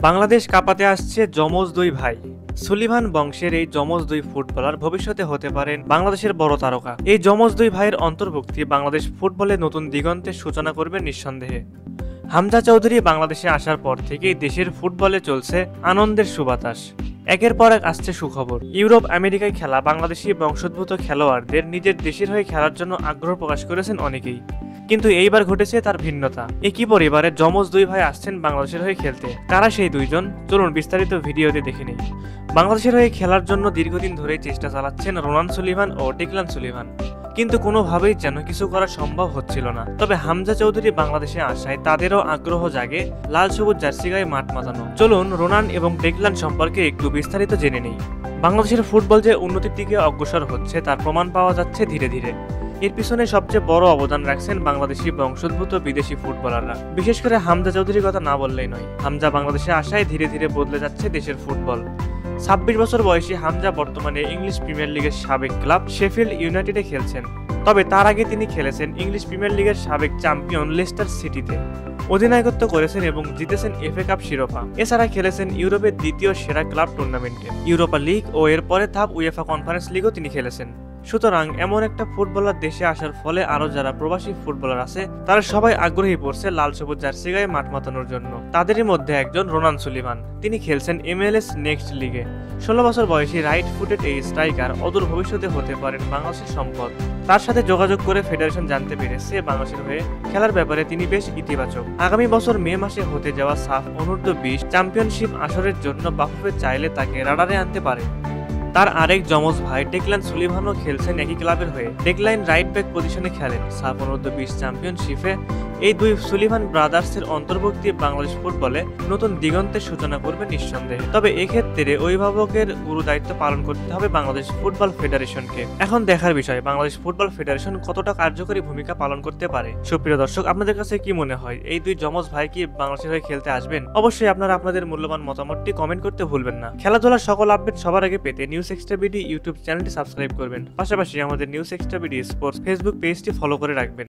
বাংলাদেশ কাঁপাতে আসছে যমজ দুই ভাই। সুলিভান বংশের এই যমজ দুই ফুটবলার ভবিষ্যতে হতে পারেন বাংলাদেশের বড় তারকা। এই যমজ দুই ভাইয়ের অন্তর্ভুক্তি বাংলাদেশ ফুটবলে নতুন দিগন্তের সূচনা করবে নিঃসন্দেহে। হামজা চৌধুরী বাংলাদেশে আসার পর থেকেই দেশের ফুটবলে চলছে আনন্দের সুবাতাস। একের পর এক আসছে সুখবর। ইউরোপ আমেরিকায় খেলা বাংলাদেশি বংশোদ্ভূত খেলোয়াড়দের নিজের দেশের হয়ে খেলার জন্য আগ্রহ প্রকাশ করেছেন অনেকেই, কিন্তু এইবার ঘটেছে তার ভিন্নতা। একই পরিবারের যমজ দুই ভাই আসছেন বাংলাদেশের হয়ে খেলতে। কারা সেই দুইজন, চলুন বিস্তারিত ভিডিওতে দেখে নেই। বাংলাদেশের হয়ে খেলার জন্য দীর্ঘদিন ধরেই চেষ্টা চালাচ্ছেন রোনান সুলিভান ও টেকলান সুলিভান, কিন্তু কোনোভাবেই যেন কিছু করা সম্ভব হচ্ছিল না। তবে হামজা চৌধুরী বাংলাদেশে আসায় তাদেরও আগ্রহ জাগে লাল সবুজ জার্সি গায়ে মাঠ মাতানো। চলুন রোনান এবং টেকলান সম্পর্কে একটু বিস্তারিত জেনে নেই। বাংলাদেশের ফুটবল যে উন্নতির দিকে অগ্রসর হচ্ছে তার প্রমাণ পাওয়া যাচ্ছে ধীরে ধীরে। এর পিছনে সবচেয়ে বড় অবদান রাখছেন বাংলাদেশি বংশোদ্ভূত বিদেশি ফুটবলাররা। বিশেষ করে হামজা চৌধুরীর কথা না বললেই নয়। হামজা বাংলাদেশে আসায় ধীরে ধীরে বদলে যাচ্ছে দেশের ফুটবল। 26 বছর বয়সী হামজা বর্তমানে ইংলিশ প্রিমিয়ার লিগের সাবেক ক্লাব শেফিল্ড ইউনাইটেডে খেলছেন। তবে তার আগে তিনি খেলেছেন ইংলিশ প্রিমিয়ার লিগের সাবেক চ্যাম্পিয়ন লেস্টার সিটিতে। অধিনায়কত্ব করেছেন এবং জিতেছেন এফএ কাপ শিরোপা। এছাড়া খেলেছেন ইউরোপের দ্বিতীয় সেরা ক্লাব টুর্নামেন্টে ইউরোপা লিগ ও এর পরে ধাপ উয়েফা কনফারেন্স লিগও তিনি খেলেছেন। সুতরাং এমন একটা ফুটবলার দেশে আসার ফলে আরো যারা প্রবাসী ফুটবলার আছে তারা সবাই আগ্রহী পড়ছে লাল সবুজ জার্সি গায়ে মাঠ মাতানোর জন্য। তাদেরই মধ্যে একজন রোনান সুলিভান। তিনি খেলছেন MLS নেক্সট লিগে। 16 বছর বয়সী রাইট ফুটেড এই স্ট্রাইকার অদূর ভবিষ্যতে হতে পারেন বাংলাদেশের সম্পদ। তার সাথে যোগাযোগ করে ফেডারেশন জানতে পেরেছে বাংলাদেশের হয়ে খেলার ব্যাপারে তিনি বেশ ইতিবাচক। আগামী বছর মে মাসে হতে যাওয়া সাফ অনূর্ধ্ব-20 চ্যাম্পিয়নশিপ আসরের জন্য বাফুফে চাইলে তাকে রাডারে আনতে পারে। তার আরেক যমজ ভাই টেকলান সুলিভানও খেলছেন একই ক্লাবের হয়ে। টেকলাইন রাইট ব্যাক পজিশনে খেলেন। সাফ অনূর্ধ্ব-20 চ্যাম্পিয়নশিপে এই দুই সুলিভান ব্রাদার্সের অন্তর্ভুক্তি বাংলাদেশ ফুটবলে নতুন দিগন্তের সূচনা করবে নিঃসন্দেহে। তবে এক্ষেত্রে অভিভাবকের গুরু দায়িত্ব পালন করতে হবে বাংলাদেশ ফুটবল ফেডারেশনকে। এখন দেখার বিষয় বাংলাদেশ ফুটবল ফেডারেশন কতটা কার্যকরী ভূমিকা পালন করতে পারে। সুপ্রিয় দর্শক, আপনাদের কাছে কি মনে হয় এই দুই যমজ ভাই কি বাংলাদেশের হয়ে খেলতে আসবেন? অবশ্যই আপনারা আপনাদের মূল্যবান মতামতটি কমেন্ট করতে ভুলবেন না। খেলাধুলার সকল আপডেট সবার আগে পেতে নিউজ এক্সট্রা বিডি ইউটিউব চ্যানেলটি সাবস্ক্রাইব করবেন। পাশাপাশি আমাদের news extra BD sports Facebook পেজটি ফলো করে রাখবেন।